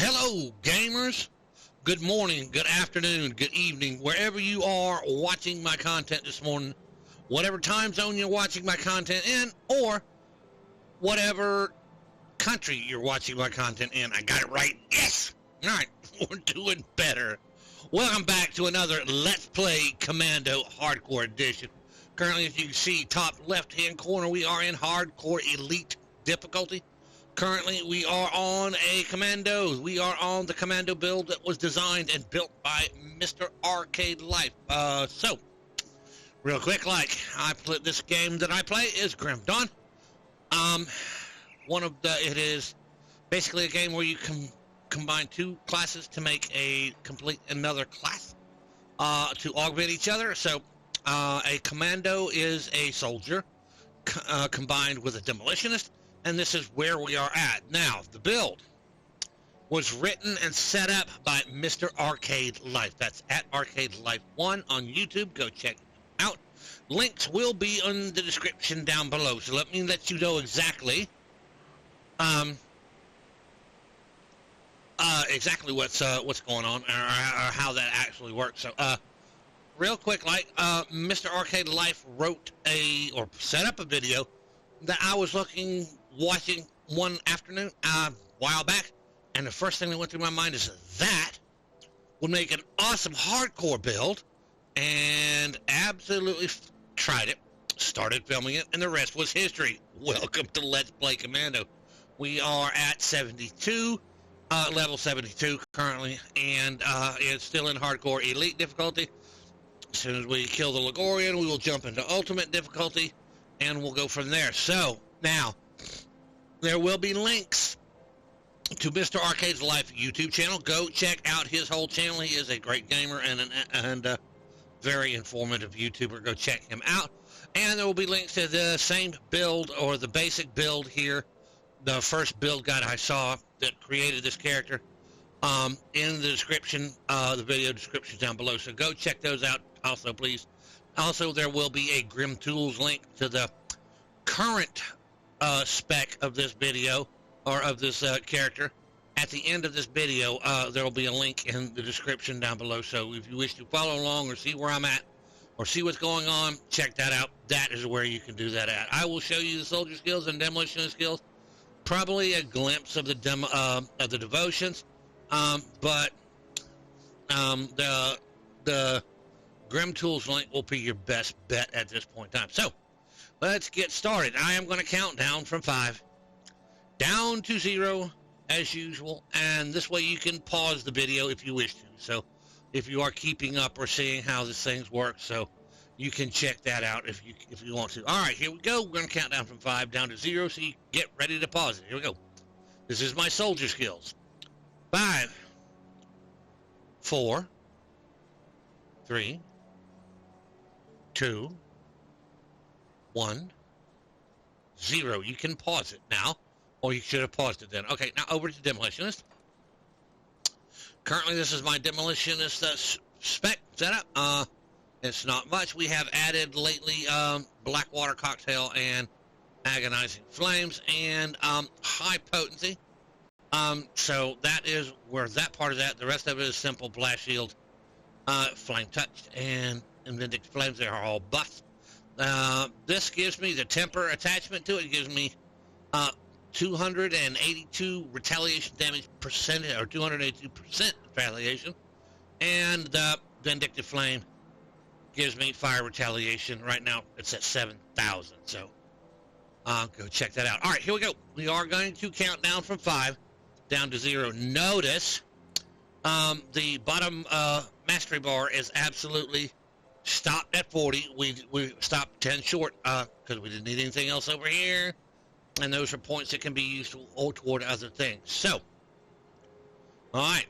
Hello, gamers. Good morning, good afternoon, good evening, wherever you are watching my content this morning, whatever time zone you're watching my content in, or whatever country you're watching my content in. I got it right. Yes. All right. We're doing better. Welcome back to another Let's Play Commando Hardcore Edition. Currently, as you can see, top left-hand corner, we are in Hardcore Elite difficulty. Currently, we are on a Commando. We are on the Commando build that was designed and built by Mr. Arcade Life. So, real quick, this game that I play is Grim Dawn. It is basically a game where you can combine two classes to make a complete another class, to augment each other. So, a Commando is a soldier, combined with a demolitionist. And this is where we are at. Now, the build was written and set up by Mr. Arcade Life. That's at Arcade Life 1 on YouTube. Go check it out. Links will be in the description down below. So let me let you know exactly what's going on or how that actually works. So real quick, Mr. Arcade Life set up a video that I was watching one afternoon a while back, and the first thing that went through my mind is that would make an awesome hardcore build, and absolutely tried it, started filming it, and the rest was history. Welcome to Let's Play Commando. We are at 72, level 72 currently, and it's still in Hardcore Elite difficulty. As soon as we kill the Ligurian, we will jump into Ultimate difficulty, and we'll go from there. So, now, there will be links to Mr. Arcade's Life YouTube channel. Go check out his whole channel. He is a great gamer and a very informative YouTuber. Go check him out. And there will be links to the same build, or the basic build here, the first build guide I saw that created this character, in the description, the video description down below. So go check those out also, please. Also, there will be a Grim Tools link to the current spec of this video, or of this character. At the end of this video, there will be a link in the description down below. So if you wish to follow along or see where I'm at, or see what's going on, check that out. That is where you can do that at. I will show you the soldier skills and demolition skills. Probably a glimpse of the devotions, but the Grim Tools link will be your best bet at this point in time. So, let's get started. I am going to count down from 5, down to 0, as usual, and this way you can pause the video if you wish to. So, if you are keeping up or seeing how this thing works, so you can check that out if you want to. All right, here we go. We're going to count down from 5 down to 0, so you get ready to pause it. Here we go. This is my soldier skills. 5, 4, 3, 2, 1, 0. You can pause it now, or you should have paused it then. Okay, now over to Demolitionist. Currently, this is my Demolitionist spec setup. It's not much. We have added lately Blackwater Cocktail and Agonizing Flames and High Potency. So that is where that part of that. The rest of it is simple Blast Shield, Flame Touched, and Vindictive Flames. They are all buffs. This gives me the temper attachment to it. It gives me 282 retaliation damage percentage, or 282% retaliation, and the Vindictive Flame gives me fire retaliation. Right now it's at 7,000, so go check that out. All right, here we go. We are going to count down from 5 down to 0. Notice the bottom mastery bar is absolutely stopped at 40. We stopped 10 short because we didn't need anything else over here, and those are points that can be used toward other things. So, all right,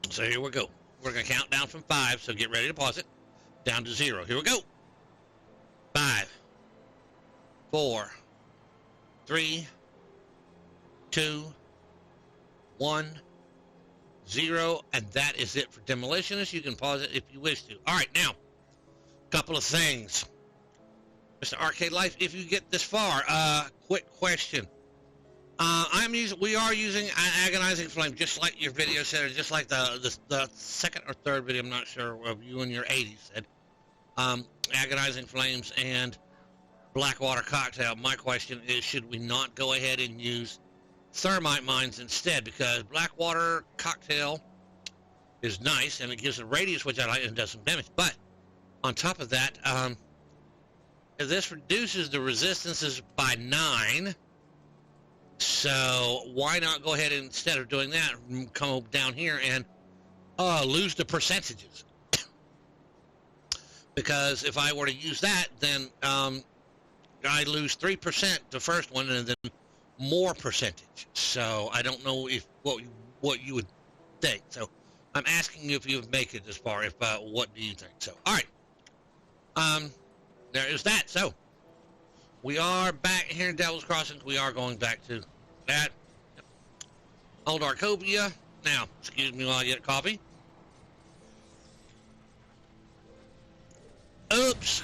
so here we go. We're going to count down from 5, so get ready to pause it. Down to 0. Here we go. 5, 4, 3, 2, 1, 0, and that is it for Demolitionist. You can pause it if you wish to. All right, now, couple of things. Mr. Arcade Life, if you get this far, quick question. We are using agonizing flame, just like your video said, or just like the second or third video, I'm not sure, of you in your 80s said. Agonizing flames and Blackwater cocktail. My question is, should we not go ahead and use thermite mines instead? Because Blackwater cocktail is nice and it gives a radius, which I like, and does some damage. But on top of that, this reduces the resistances by 9. So why not go ahead and, instead of doing that, come down here and lose the percentages? Because if I were to use that, then I lose 3% the first one, and then more percentage. So I don't know if what you would think. So I'm asking you if you've made it this far. If what do you think? So all right, there is that. So we are back here in Devil's Crossing. We are going back to that old Arcovia. Now, excuse me while I get a coffee. Oops.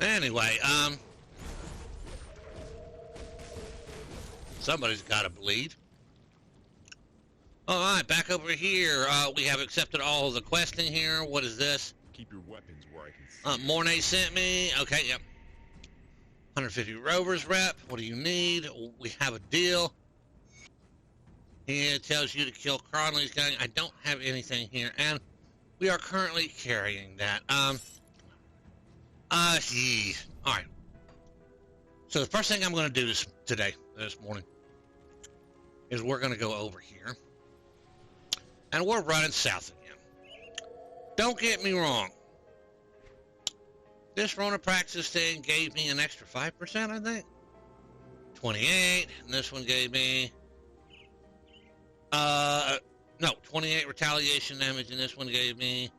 Anyway, somebody's got to bleed. All right, back over here. We have accepted all of the questing here. What is this? Keep your weapons where I can see. Mornay sent me. Okay, yep. 150 Rovers rep. What do you need? We have a deal. It tells you to kill Cronley's gang. I don't have anything here, and we are currently carrying that. Geez. All right. So the first thing I'm going to do this morning, is we're going to go over here, and we're running south again. Don't get me wrong. This Rona Praxis thing gave me an extra 5%, I think. 28, and this one gave me, no, 28 retaliation damage, and this one gave me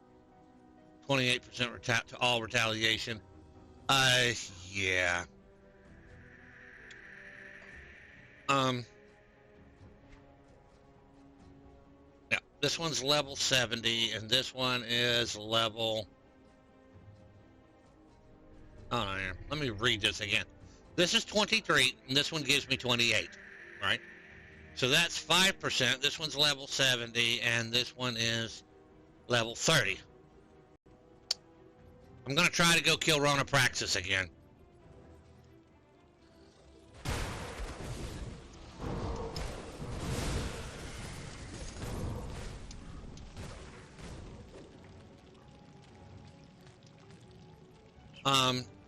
28% to all retaliation. Yeah. Yeah, this one's level 70, and this one is level... Oh, no, here. Let me read this again. This is 23, and this one gives me 28, right? So that's 5%. This one's level 70, and this one is level 30. I'm going to try to go kill Rona Praxis again.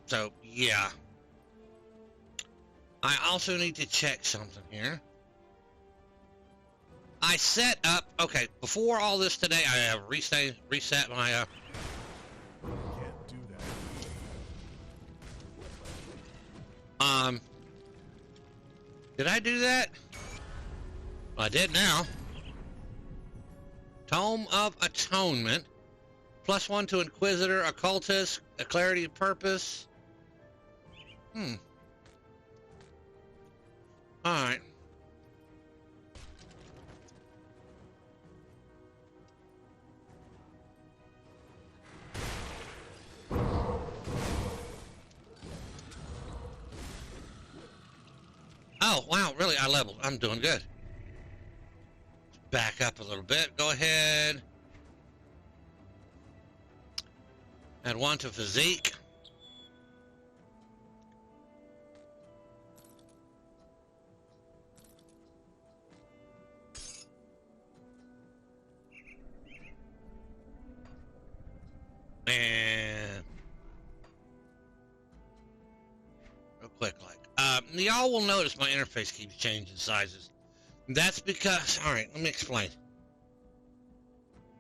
So, yeah. I also need to check something here. I set up, okay, before all this today, I have reset my, Can't do that. Did I do that? Well, I did now. Tome of Atonement. +1 to Inquisitor, Occultist, a Clarity of Purpose. Alright. Oh, wow, really? I leveled. I'm doing good. Back up a little bit. Go ahead. Add 1 to Physique. And real quick, y'all will notice my interface keeps changing sizes. That's because, all right, let me explain.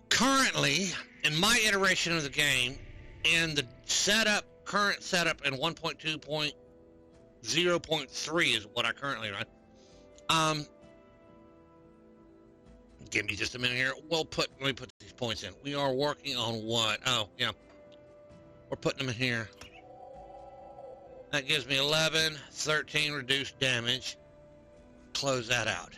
Currently, in my iteration of the game, in the current setup in 1.2.0.3 is what I currently run. Give me just a minute here. Let me put these points in. We are working on what? Oh, yeah. We're putting them in here. That gives me 11, 13 reduced damage. Close that out.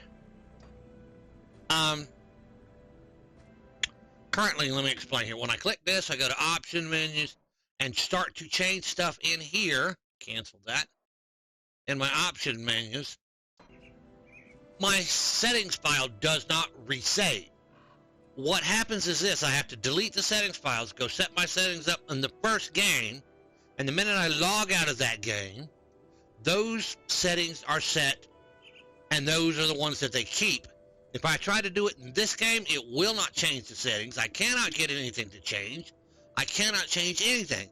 Currently, let me explain here. When I click this, I go to option menus, and start to change stuff in here, cancel that, in my option menus, my settings file does not resave. What happens is this: I have to delete the settings files, go set my settings up in the first game, and the minute I log out of that game, those settings are set, and those are the ones that they keep. If I try to do it in this game, it will not change the settings. I cannot get anything to change. I cannot change anything.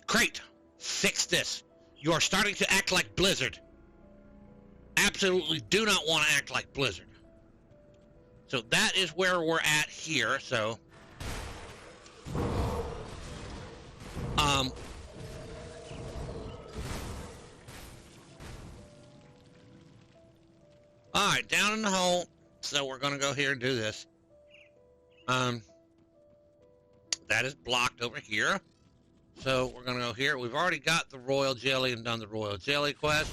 Crate, fix this. You are starting to act like Blizzard. Absolutely do not want to act like Blizzard. So that is where we're at here. So, all right, down in the hole. So we're going to go here and do this. That is blocked over here. So we're going to go here. We've already got the Royal Jelly and done the Royal Jelly quest.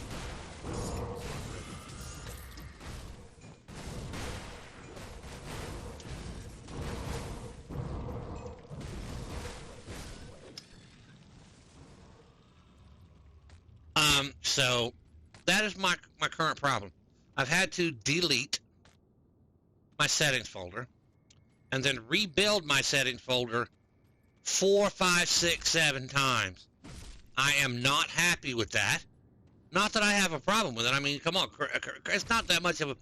So that is my current problem. I've had to delete my settings folder and then rebuild my settings folder 4, 5, 6, 7 times. I am not happy with that. Not that I have a problem with it. I mean, come on, it's not that much of a...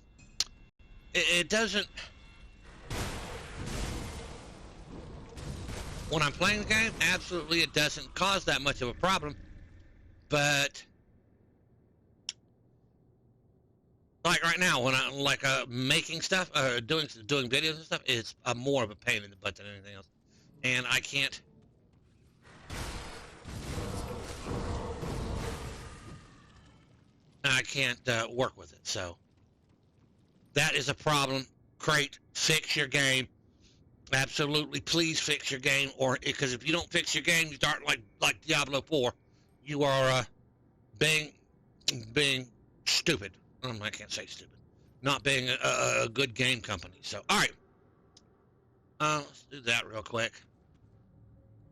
It doesn't... When I'm playing the game, absolutely it doesn't cause that much of a problem. But... like right now, when I'm making stuff, doing videos and stuff, it's more of a pain in the butt than anything else, and I can't. Work with it. So that is a problem. Crate, fix your game. Absolutely, please fix your game, or because if you don't fix your game, you start like Diablo 4. You are being stupid. I can't say stupid. Not being a good game company. So, all right. Let's do that real quick.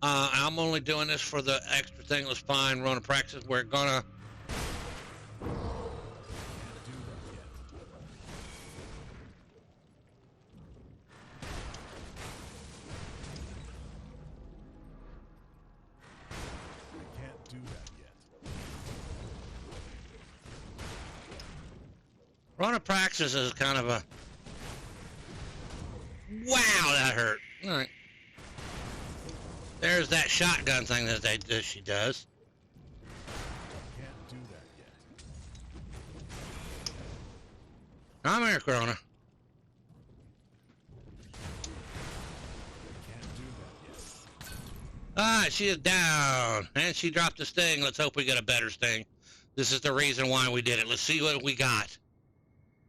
I'm only doing this for the extra thing. Let's find run a practice. We're gonna... Run a praxis is kind of a... Wow, that hurt. All right. There's that shotgun thing that she does. Can't do that yet. Come here, Corona. Can't do that yet. All right, she is down. And she dropped a sting. Let's hope we get a better sting. This is the reason why we did it. Let's see what we got.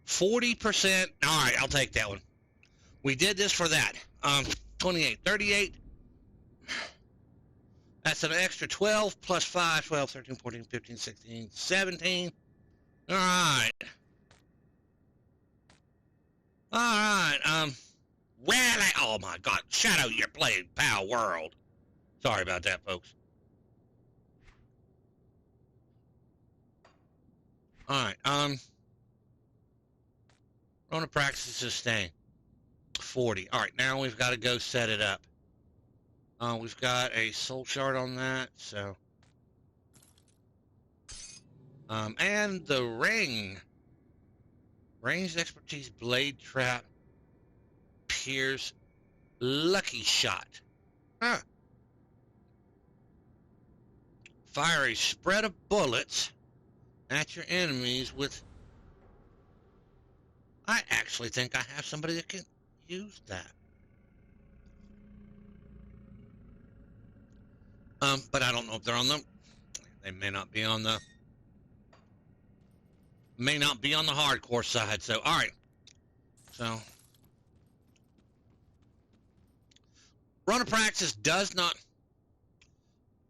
40%. All right, I'll take that one. We did this for that. 28, 38. That's an extra 12 plus 5, 12, 13, 14, 15, 16, 17. All right. All right. Oh my God. Shadow, you're playing Pow World. Sorry about that, folks. All right. Run a practice sustain. 40. All right, now we've got to go set it up. We've got a soul shard on that, so. And the ring. Ranged expertise, blade trap, pierce, lucky shot. Huh. Fire a spread of bullets at your enemies with... I actually think I have somebody that can use that. But I don't know if they're on the... They may not be on the... May not be on the hardcore side, so... Alright. So... Run of Praxis does not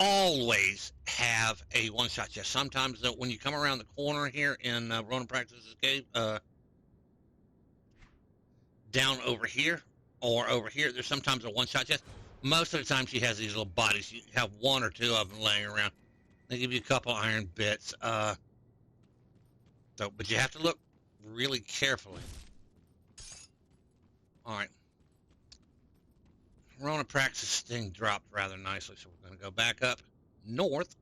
always have a one-shot chest. Sometimes when you come around the corner here in Run of Praxis Escape, down over here or over here, there's sometimes a one-shot chest. Most of the time she has these little bodies. You have one or two of them laying around. They give you a couple iron bits. But you have to look really carefully. All right. Rona Praxis thing dropped rather nicely, so we're going to go back up north.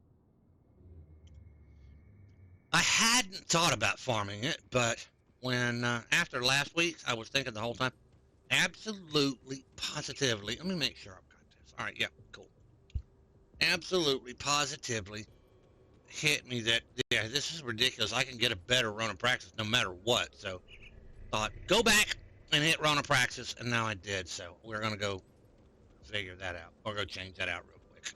I hadn't thought about farming it, but when after last week's, I was thinking the whole time, absolutely, positively. Let me make sure I've got this. All right, yeah, cool. Absolutely, positively hit me that, yeah, this is ridiculous. I can get a better Rona Praxis no matter what. So thought, go back and hit Rona Praxis, and now I did. So we're going to go figure that out, or go change that out real quick.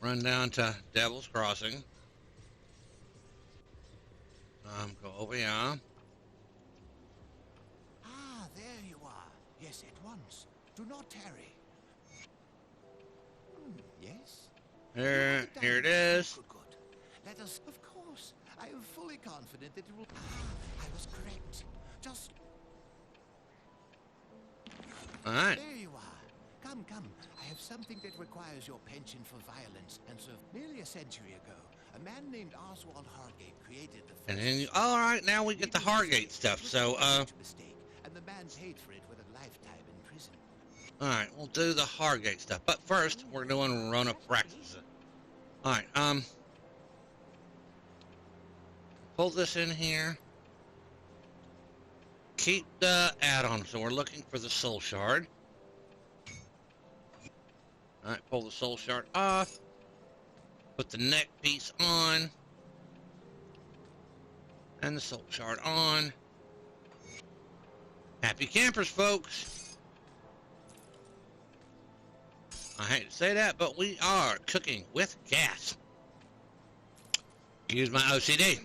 Run down to Devil's Crossing. Go over here. Ah, there you are. Yes, at once. Do not tarry. Yes? Here it is. Good, good. Let us, of course. I am fully confident that it will... Ah, I was correct. Just... All right. There you are. Come, come. I have something that requires your penchant for violence, and so nearly a century ago, a man named Oswald Hargate created the first... And then, all right, now we get the Hargate stuff. So, mistake, and the man paid for it with a lifetime in prison. all right, we'll do the Hargate stuff. But first, we're doing Rona Praxis. All right, pull this in here. Keep the add-on. So we're looking for the soul shard. All right, pull the soul shard off. Put the neck piece on. And the soul shard on. Happy campers, folks. I hate to say that, but we are cooking with gas. Use my OCD.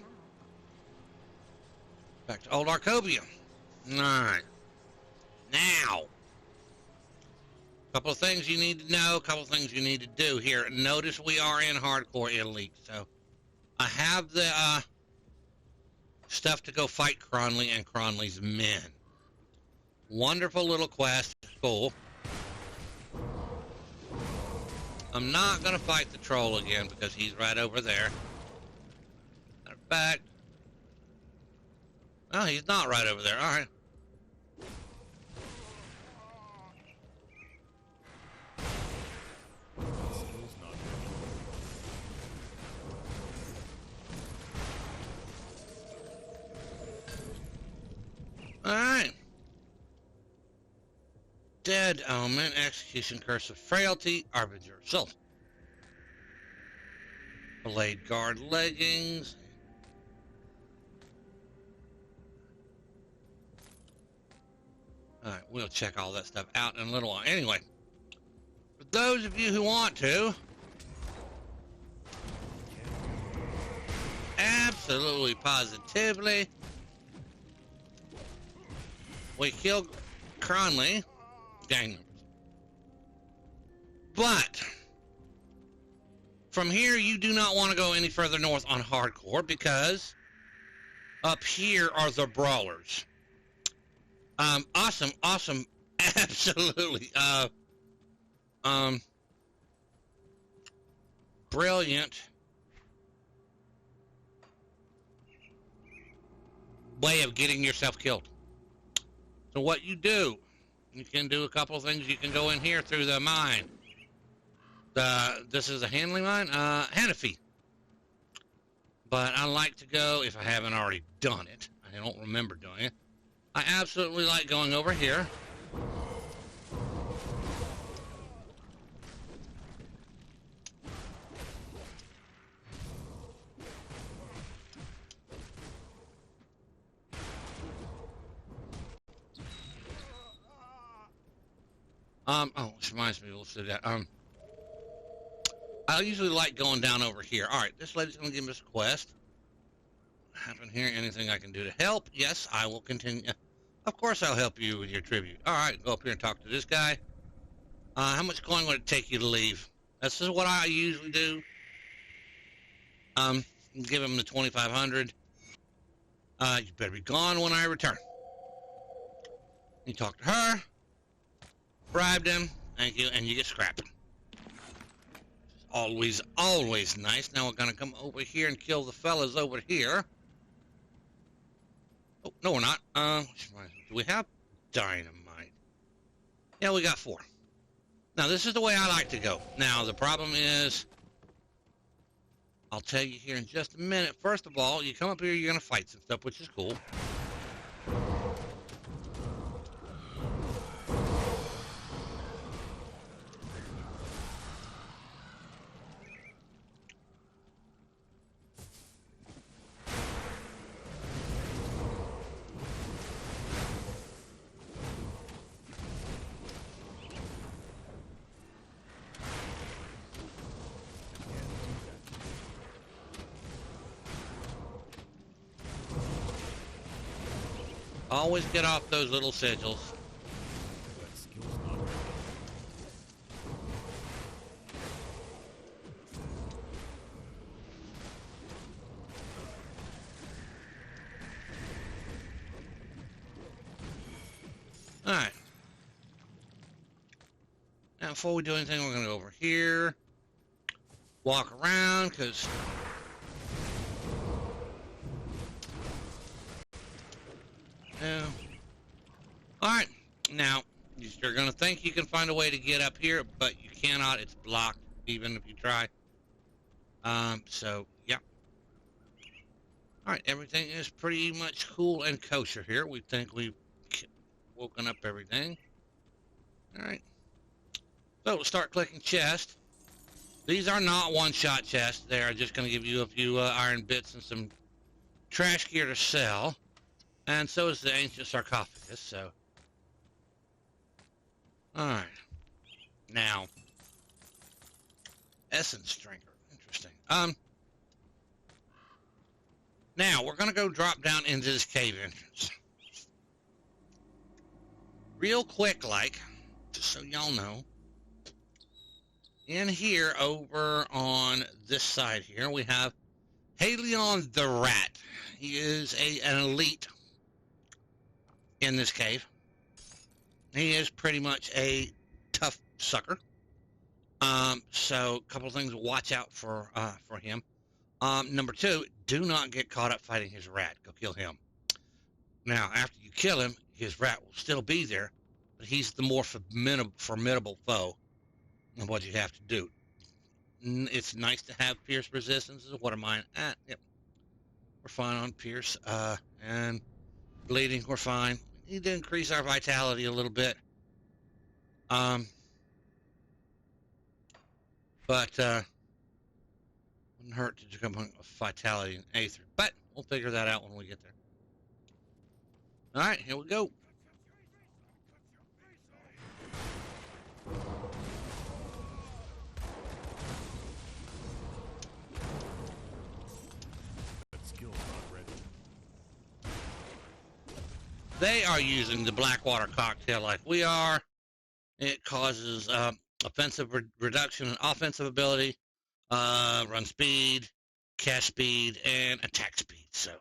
Back to old Arcobia. Alright. Now. Couple of things you need to know, couple of things you need to do here. Notice we are in hardcore elite, so I have the stuff to go fight Cronley and Cronley's men. Wonderful little quest. Cool. I'm not going to fight the troll again because he's right over there. Matter of fact, oh, he's not right over there. All right. Skill's not ready. All right. Dead Omen, Execution, Curse of Frailty, Arbinger of Soul. Blade Guard leggings. Alright, we'll check all that stuff out in a little while. Anyway, for those of you who want to, absolutely positively, we killed Cronley. Gang members. But from here, you do not want to go any further north on hardcore because up here are the brawlers. Awesome, absolutely. Brilliant way of getting yourself killed. So what you do, you can do a couple of things. You can go in here through the mine. This is a handling mine, Hanafi. But I like to go, if I haven't already done it, I don't remember doing it, I absolutely like going over here. Oh, which reminds me, let's do that. I usually like going down over here. All right, this lady's going to give us a quest. Happen here, anything I can do to help? Yes, I will continue. Of course I'll help you with your tribute. All right, go up here and talk to this guy. How much coin would it take you to leave? This is what I usually do. Give him the 2,500. You better be gone when I return. You talk to her, bribed him, thank you, and you get scrapped. Always, always nice. Now we're gonna come over here and kill the fellas over here. Oh, no, we're not. Do we have dynamite? Yeah, we got 4. Now, this is the way I like to go. Now, the problem is, I'll tell you here in just a minute. First of all, you come up here, you're gonna fight some stuff, which is cool. Always get off those little sigils. That skill's not ready. Alright. Now, before we do anything, we're going to go over here. Walk around, because... Yeah. Alright. Now, you're going to think you can find a way to get up here, but you cannot. It's blocked, even if you try. So, yeah. Alright, everything is pretty much cool and kosher here. We think we've woken up everything. Alright. So, we'll start clicking chest. These are not one-shot chests. They are just going to give you a few iron bits and some trash gear to sell. And so is the ancient sarcophagus, so. Alright. Now. Essence drinker. Interesting. Now, we're going to go drop down into this cave entrance. Real quick, like, just so y'all know. In here, over on this side here, we have Halion the Rat. He is an elite in this cave. He is pretty much a tough sucker. So a couple of things to watch out for him. Number 2, do not get caught up fighting his rat. Go kill him. Now, after you kill him, his rat will still be there, but he's the more formidable foe of what you have to do. It's nice to have pierce resistances. What am I at? Yep. We're fine on pierce. And bleeding, we're fine. We need to increase our vitality a little bit. But wouldn't hurt to come on with vitality and aether. But we'll figure that out when we get there. All right, here we go. That skill's not ready. They are using the Blackwater cocktail like we are. It causes offensive reduction in offensive ability, run speed, cast speed, and attack speed. So.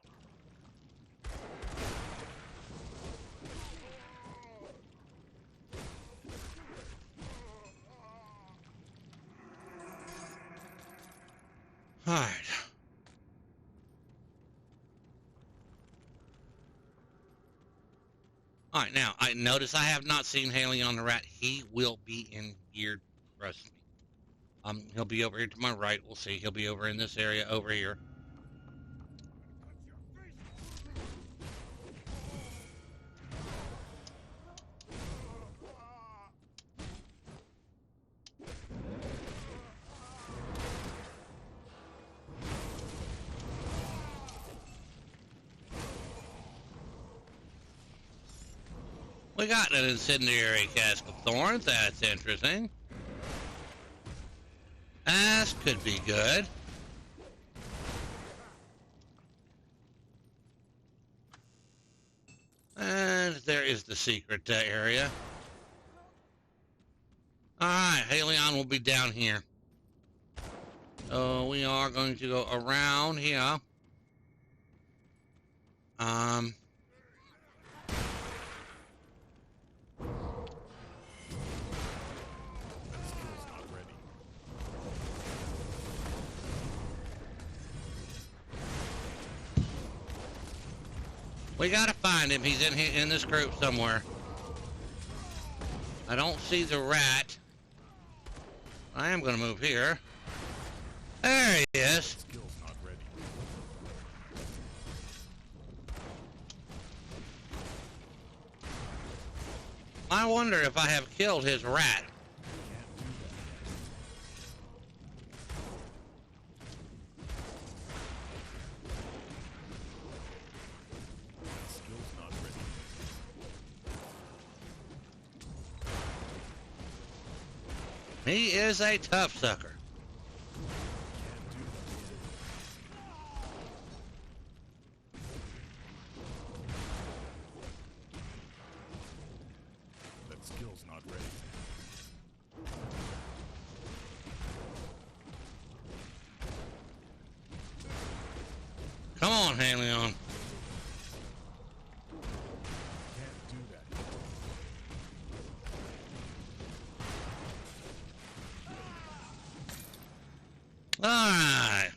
All right. All right, now, I notice I have not seen Halion the Rat. He will be in here, trust me. He'll be over here to my right. We'll see. He'll be over in this area over here. We got an incendiary cask of thorns. That's interesting. This could be good. And there is the secret area. Alright, Halion will be down here. So we are going to go around here. Um, That skill's not ready. we gotta find him. He's in this group somewhere. I don't see the rat. I am gonna move here. There he is. Skill's not ready. I wonder if I have killed his rat. Can't do that yet. That skill's not ready. He is a tough sucker. Can't do that yet. That skill's not ready. Come on, Hanley on. Can't do that yet. Alright.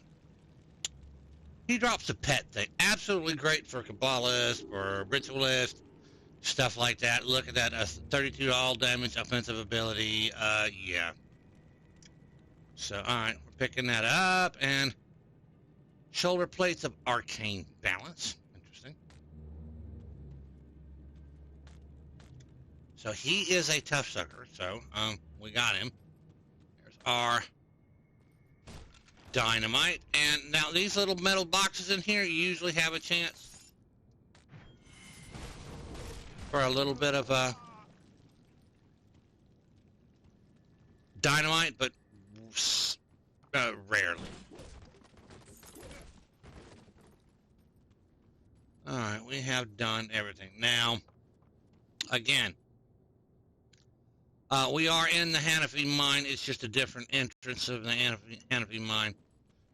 He drops a pet thing. Absolutely great for Kabbalists or Ritualist, stuff like that. Look at that. 32 all damage offensive ability. Yeah. So, alright. We're picking that up. And shoulder plates of arcane balance. Interesting. So he is a tough sucker. So, we got him. There's our dynamite. And now these little metal boxes in here usually have a chance for a little bit of dynamite, but rarely. All right, we have done everything. Now, again, we are in the Hanafi mine. It's just a different entrance of the Hanafi mine.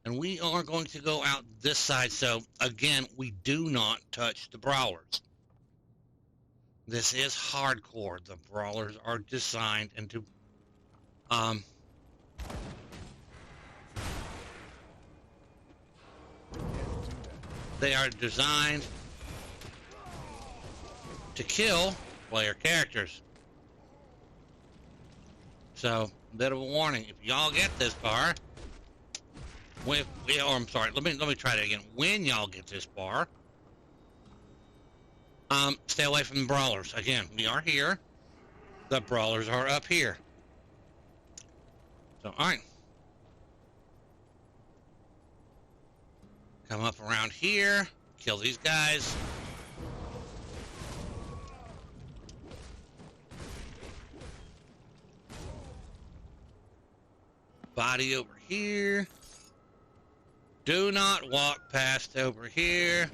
And we are going to go out this side. So, again, we do not touch the brawlers. This is hardcore. The brawlers are designed into... they are designed to kill player characters. So, a bit of a warning. If y'all get this far... I'm sorry. Let me try that again. When y'all get this far, stay away from the brawlers. Again, we are here. The brawlers are up here. So, all right. Come up around here. Kill these guys. Body over here. Do not walk past over here.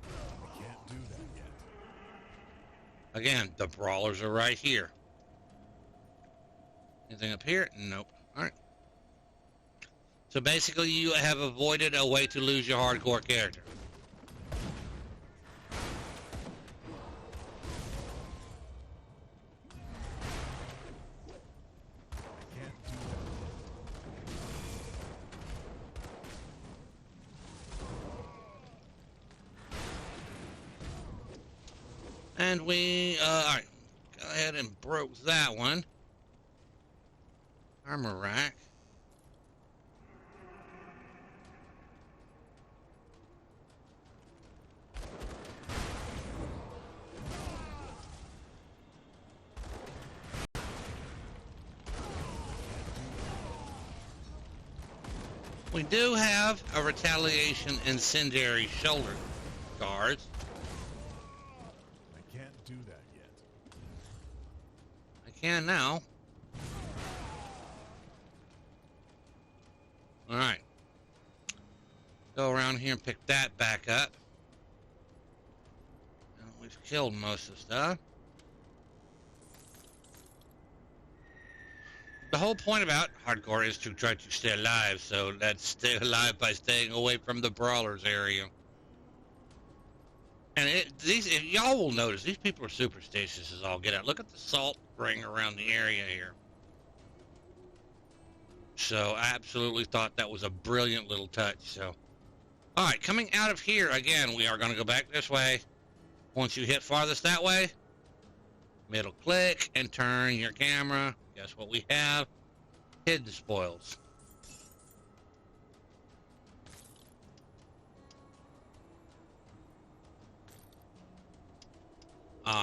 I can't do that yet. Again, the brawlers are right here. Anything up here? Nope. All right. So basically, you have avoided a way to lose your hardcore character. I can't do that. And we, all right, go ahead and broke that one. Armor rack. We do have a retaliation incendiary shoulder guards. I can't do that yet. I can now. All right. Go around here and pick that back up. And we've killed most of the stuff. The whole point about hardcore is to try to stay alive, so let's stay alive by staying away from the brawlers area. And if y'all will notice, these people are superstitious as all get out. Look at the salt ring around the area here. So I absolutely thought that was a brilliant little touch. So, all right, coming out of here again, we are going to go back this way. Once you hit farthest that way, middle click and turn your camera. Guess what we have? Hidden spoils.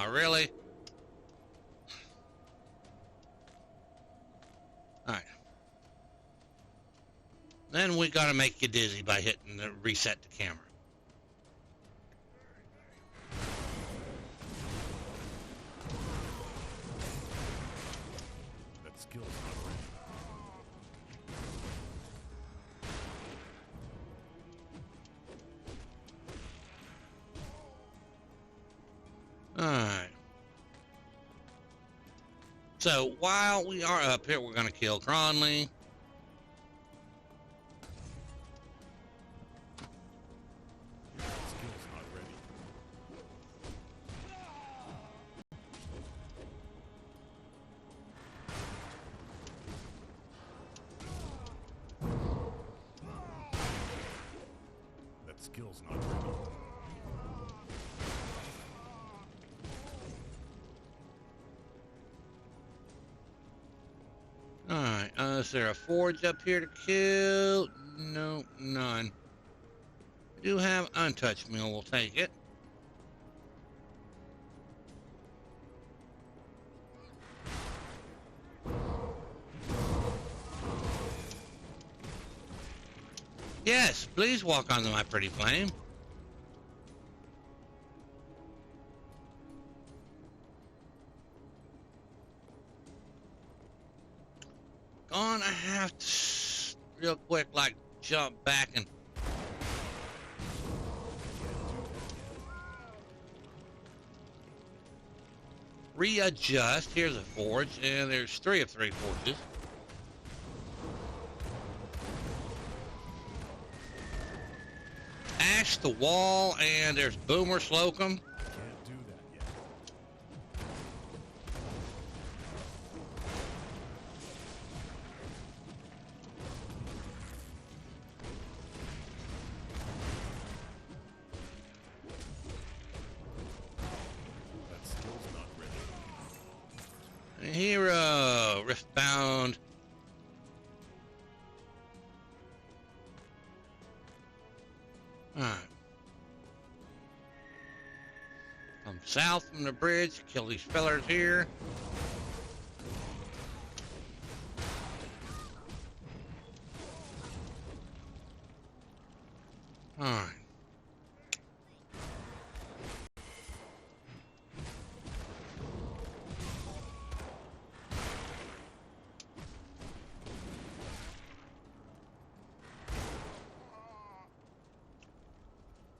Really? All right. Then we got to make you dizzy by hitting the reset the camera. That skill's not ready. Alright. So, while we are up here, we're going to kill Cronley. That skill's not ready. That skill's not ready. Alright, is there a forge up here to kill? No, none. We do have untouched meal, we'll take it. Yes, please walk onto my pretty flame. Gonna have to, real quick, like, jump back and... readjust. Here's a forge, and there's 3 of 3 forges. Ash the wall, and there's Boomer Slocum. Can't do that yet. That skill's not ready. Hero, Riftbound. Alright. Come south from the bridge, kill these fellers here. Alright.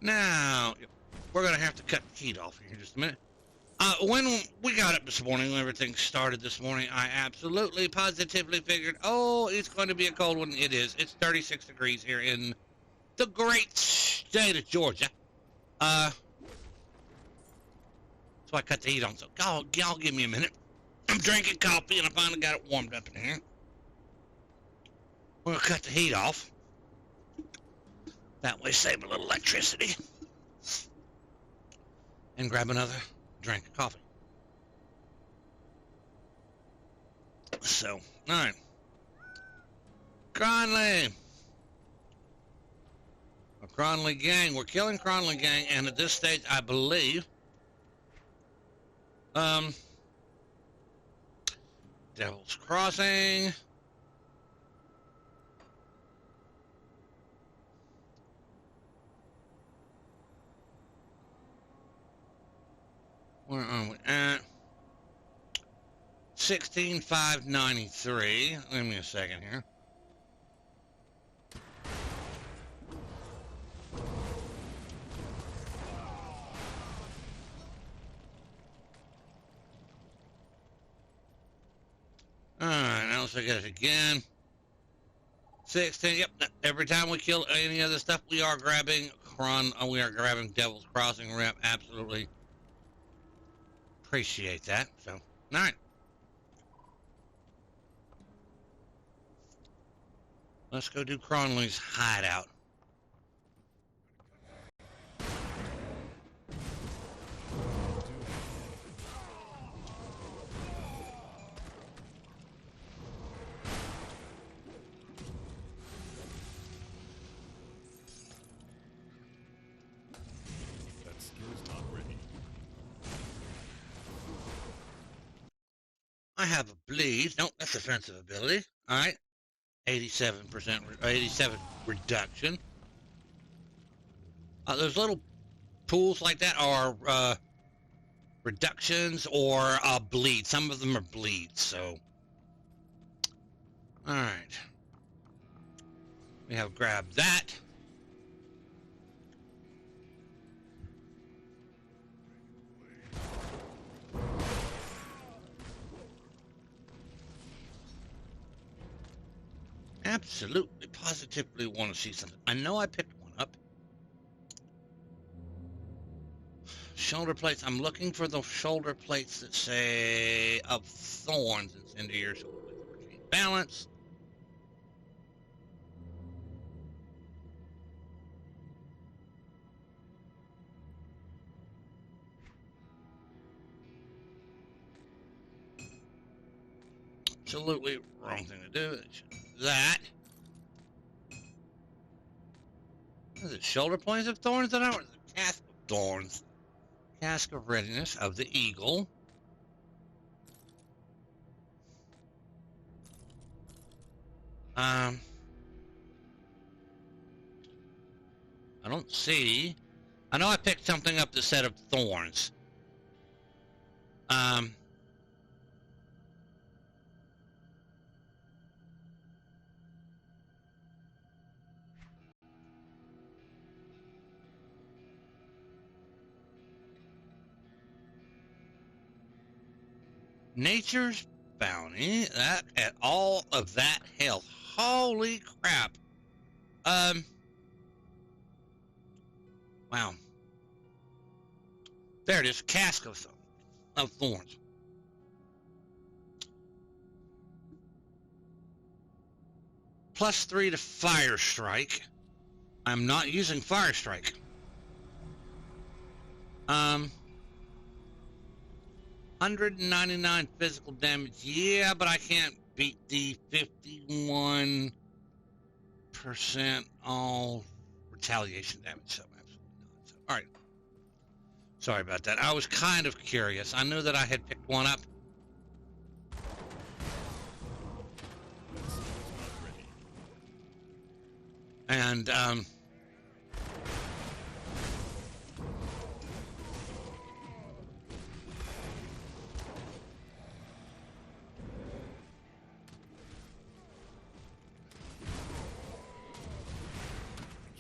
Now, we're going to have to cut the heat off here in just a minute. When we got up this morning, when everything started this morning, I absolutely, positively figured, oh, it's going to be a cold one. It is. It's 36 degrees here in the great state of Georgia. So I cut the heat on. So, y'all give me a minute. I'm drinking coffee, and I finally got it warmed up in here. We're going to cut the heat off. That way, save a little electricity. And grab another drink of coffee. So, alright. Cronley. A Cronley gang. We're killing Cronley gang, and at this stage, I believe, Devil's Crossing. Where are we at? 16,593. Give me a second here. Alright, now let's look at it again. 16, yep, every time we kill any other stuff, we are grabbing Kron. We are grabbing Devil's Crossing rep. Absolutely appreciate that. So, all right. Let's go do Cronley's hideout. That skill's not ready. I have a bleed. Nope, that's offensive ability. All right. 87%, 87 reduction. Those little pools like that are reductions or bleed. Some of them are bleeds, so. All right. We have grabbed that. Absolutely, positively want to see something. I know I picked one up. Shoulder plates. I'm looking for the shoulder plates that say of thorns. It's into your shoulder plates. Balance. Absolutely wrong thing to do. That. Is it shoulder points of thorns? That or is it cask of thorns? Cask of readiness of the eagle. I don't see. I know I picked something up that said of thorns. Nature's bounty. That at all of that health. Holy crap. Wow. There it is. Cask of thorns. +3 to fire strike. I'm not using fire strike. 199 physical damage. Yeah, but I can't beat the 51% all retaliation damage. So absolutely not. So, all right. Sorry about that. I was kind of curious. I knew that I had picked one up. That skill's not ready. And I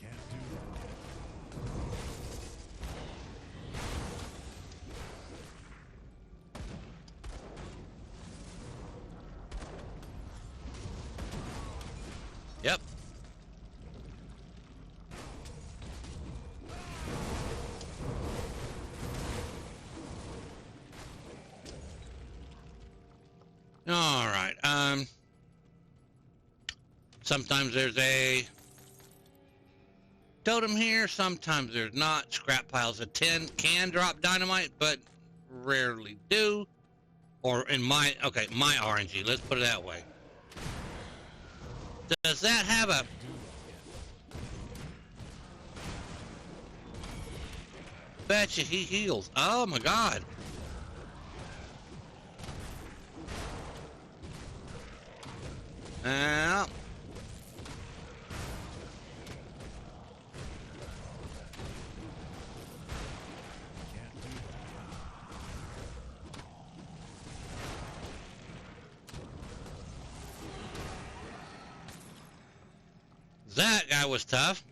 can't do that. yep. All right. Sometimes there's a totem here. Sometimes there's not. Scrap piles of 10 can drop dynamite, but rarely do. Or in my RNG. Let's put it that way. Does that have a? Betcha he heals. Oh my God. Yeah. Can't do that. That guy was tough.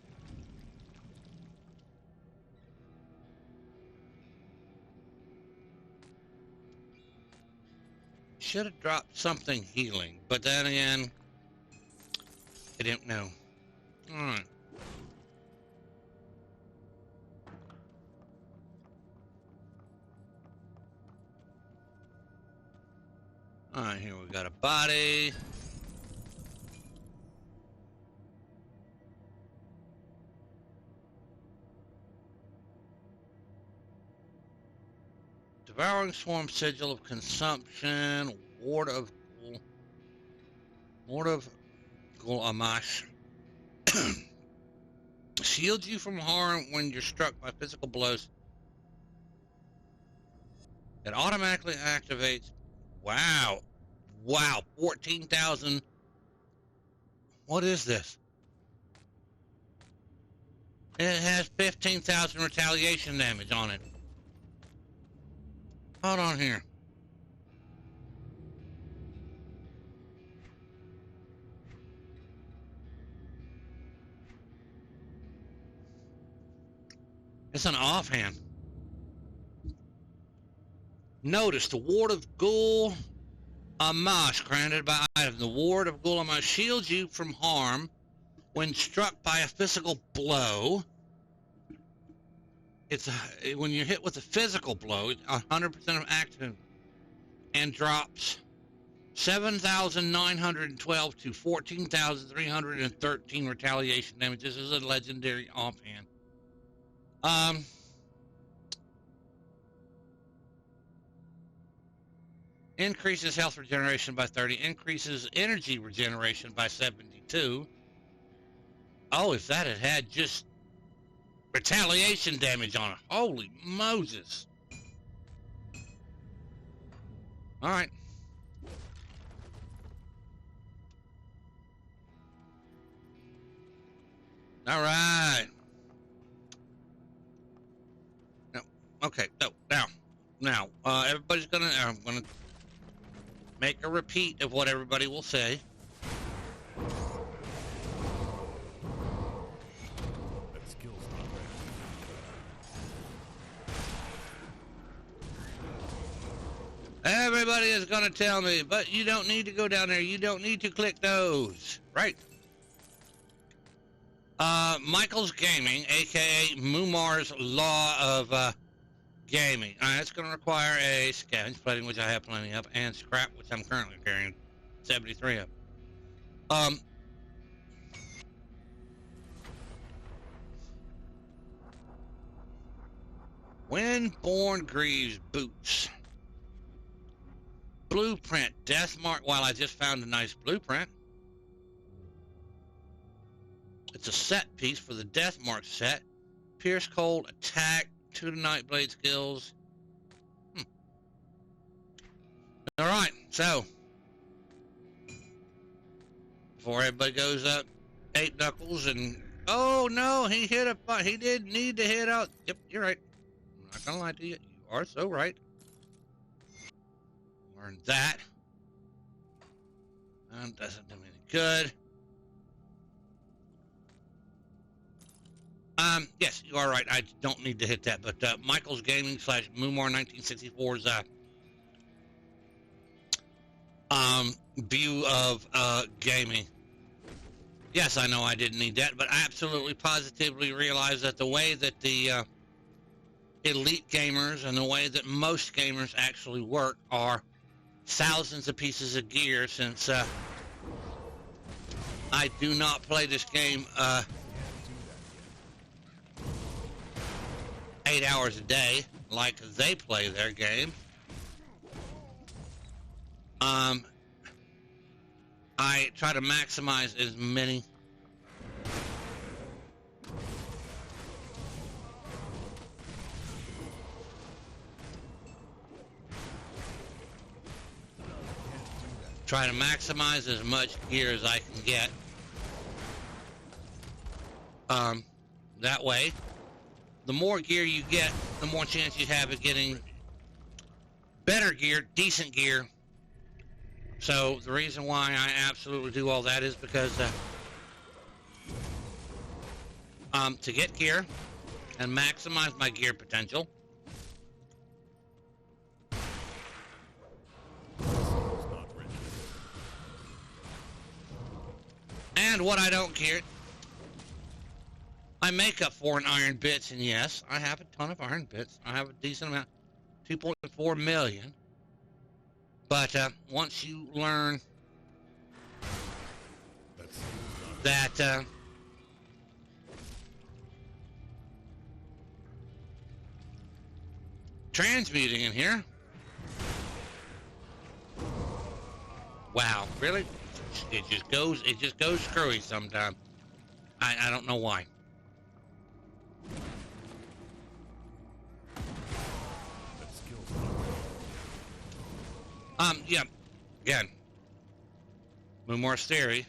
Should have dropped something healing, but then again, I didn't know. All right. Alright, here we got a body. Devouring Swarm, Sigil of Consumption, Ward of Gul Amash. Shields you from harm when you're struck by physical blows. It automatically activates. Wow. Wow. 14,000. What is this? It has 15,000 retaliation damage on it. Hold on here. It's an offhand. Notice the Ward of Gul Amash granted by item. The Ward of Gul Amash shields you from harm when struck by a physical blow. When you're hit with a physical blow, 100% of active, and drops 7,912 to 14,313 retaliation damage. This is a legendary offhand. Increases health regeneration by 30. Increases energy regeneration by 72. Oh, if that had just retaliation damage on it. Holy Moses. All right. All right. No. Okay. No. Now, everybody's gonna. I'm gonna make a repeat of what everybody will say. That skill's not ready. Everybody is gonna tell me, but you don't need to go down there. You don't need to click those. Right. Michael's Gaming, aka Mumar's Law of Gaming. It's going to require a scavenge plating, which I have plenty of, and scrap, which I'm currently carrying 73 of. Windborn Greaves boots. Blueprint, death mark. Well, I just found a nice blueprint. It's a set piece for the Death Mark set. Pierce cold, attack, 2 to night blade skills. Alright, so before everybody goes up 8 knuckles and oh no, he hit a he did need to hit out. Yep, you're right. I'm not gonna lie to you. You are so right. Learn that. Doesn't do me any good. Yes, you are right. I don't need to hit that, but Michael's Gaming / Mumar 1964's view of gaming. Yes, I know I didn't need that, but I absolutely positively realize that the way that the elite gamers and the way that most gamers actually work are thousands of pieces of gear, since I do not play this game 8 hours a day like they play their game. I try to maximize as many as much gear as I can get. That way, the more gear you get, the more chance you have of getting better gear, decent gear. So the reason why I absolutely do all that is because to get gear and maximize my gear potential. And what I don't care, I make up for in iron bits, and yes, I have a ton of iron bits. I have a decent amount, 2.4 million. But once you learn That's that transmuting in here. Wow, really? It just goes screwy sometimes. I don't know why. that skill's not ready. Yeah. Again, Moonmore's theory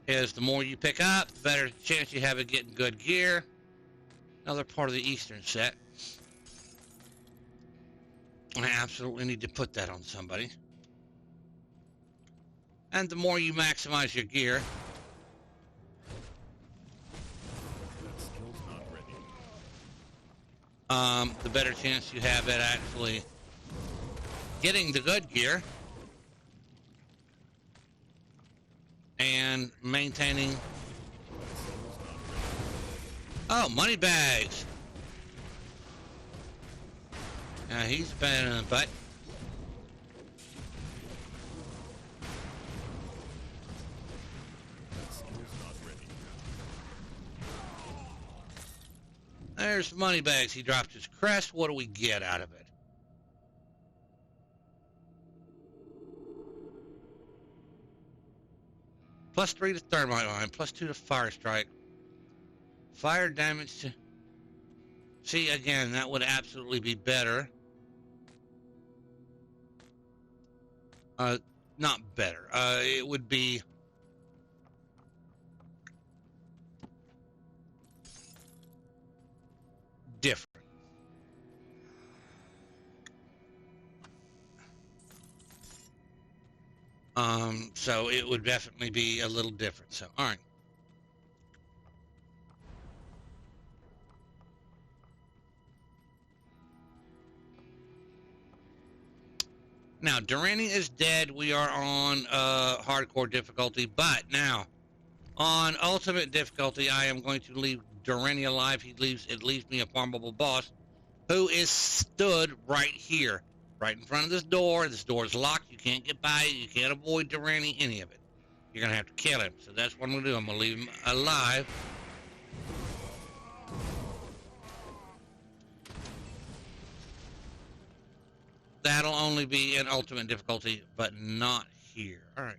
is the more you pick up, the better chance you have of getting good gear. Another part of the Eastern set. I absolutely need to put that on somebody. And the more you maximize your gear, That skill's not ready. the better chance you have at actually getting the good gear and maintaining. That skill's not ready. Oh, money bags. He's a pain in the butt. That skill's not ready. There's money bags. He dropped his crest. What do we get out of it? +3 to thermite line, +2 to fire strike. Fire damage to... See, again, that would absolutely be better. Not better. It would be... different. So it would definitely be a little different. So, all right. Now, Durrani is dead. We are on hardcore difficulty, but now on ultimate difficulty, I am going to leave Durrani alive. It leaves me a farmable boss who is stood right here, right in front of this door. This door is locked. You can't get by it. You can't avoid Durrani, any of it. You're going to have to kill him. So that's what I'm going to do. I'm going to leave him alive. That'll only be in ultimate difficulty, but not here. All right.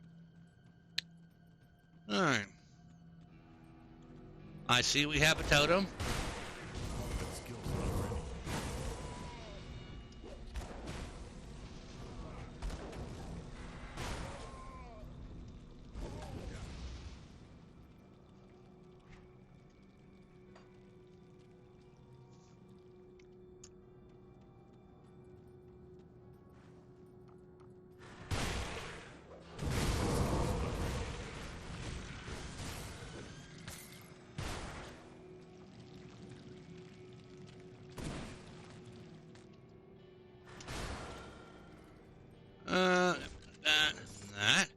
All right. I see we have a totem. That skill's not ready. That.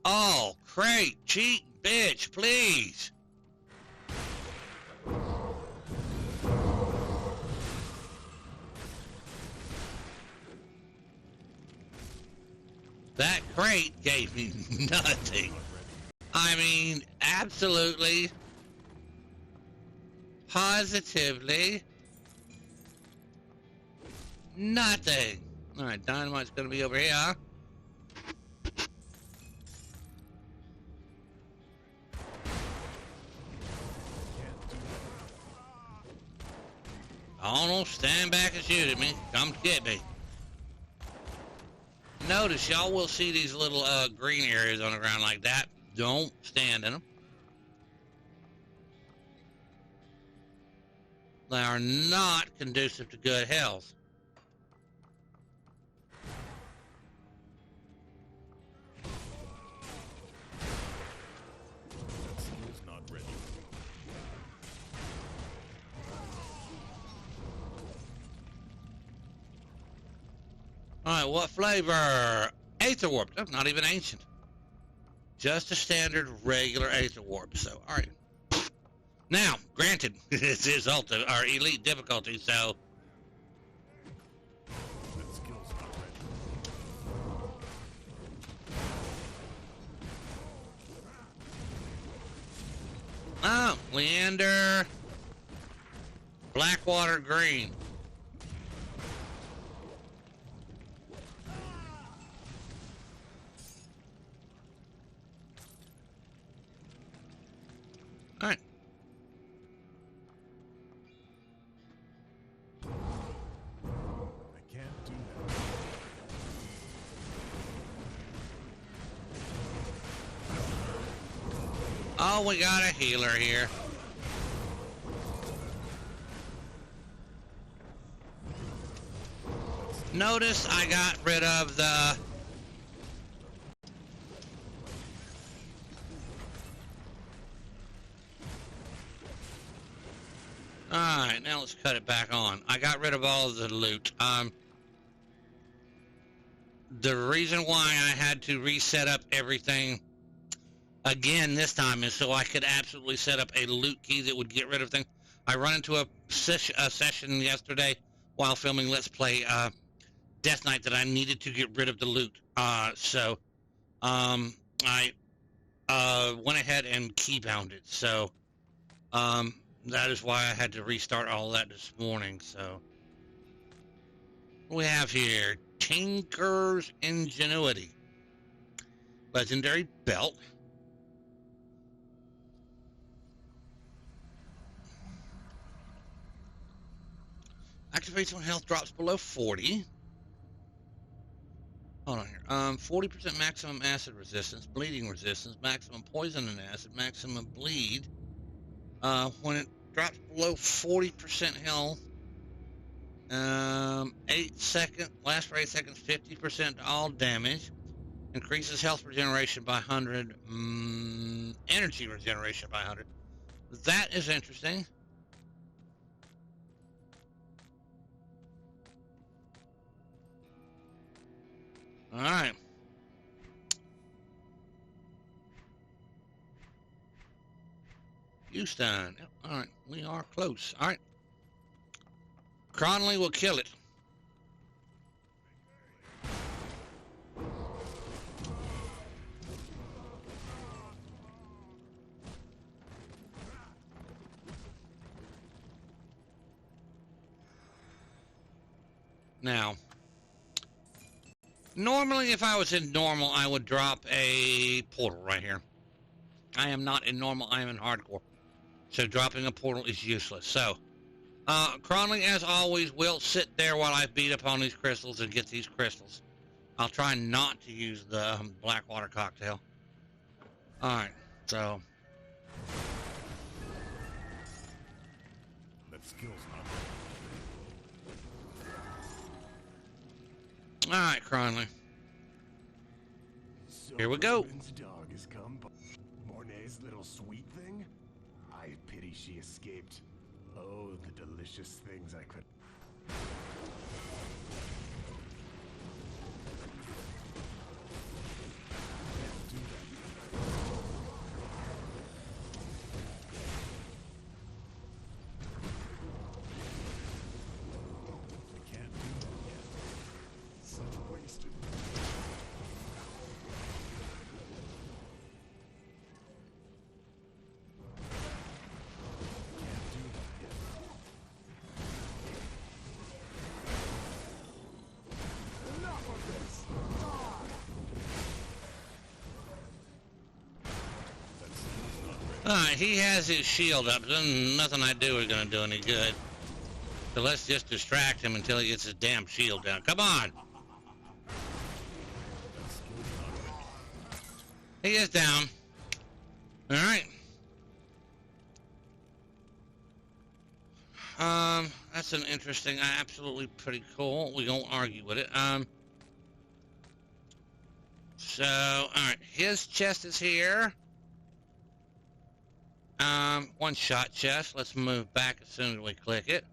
Oh, crate, cheat, bitch, please. That crate gave me nothing. I mean, absolutely, positively nothing. All right, dynamite's gonna be over here. Oh, don't stand back and shoot at me. Come get me. Notice y'all will see these little green areas on the ground like that. Don't stand in them. They are not conducive to good health. That skill's not ready. Alright, what flavor? Aether Warp. That's not even ancient. Just a standard regular Aether Warp. So, alright. Now, granted, this is ultimate or elite difficulty, so Oh, Leander. Blackwater Green. All right. I can't do that. Oh, we got a healer here. Notice I got rid of the... Alright, now let's cut it back on. I got rid of all of the loot. The reason why I had to reset up everything again this time is so I could absolutely set up a loot key that would get rid of things. I run into a session yesterday while filming Let's Play Death Knight that I needed to get rid of the loot. So I went ahead and keybound it. So that is why I had to restart all that this morning. So what we have here, Tinker's Ingenuity, legendary belt. Activates when health drops below 40. Hold on here. 40% maximum acid resistance, bleeding resistance, maximum poison and acid, maximum bleed. When it drops below 40% health, 8 seconds, lasts for 8 seconds, 50% to all damage. Increases health regeneration by 100, energy regeneration by 100. That is interesting. All right. Houston. Yep. All right. We are close. All right. Cronley will kill it. Now, normally if I was in normal, I would drop a portal right here. I am not in normal, I am in hardcore. So dropping a portal is useless. So, Cronley, as always, will sit there while I beat up on these crystals and get these crystals. I'll try not to use the Blackwater cocktail. Alright, so... That skill's not Alright, Cronley. So Here we go. Ruben's dog has come. Mornay's little sweet thing? I pity she escaped. Oh, the delicious things I could. I can't do that yet. Such wasted. Can't do that yet. Enough of this! That skill's not ready. Alright, he has his shield up. Then nothing I do is going to do any good. So let's just distract him until he gets his damn shield down. Come on! That skill's not ready. He is down. Alright. That's an interesting, absolutely pretty cool. We won't argue with it. So, alright, his chest is here. One shot chest. Let's move back as soon as we click it.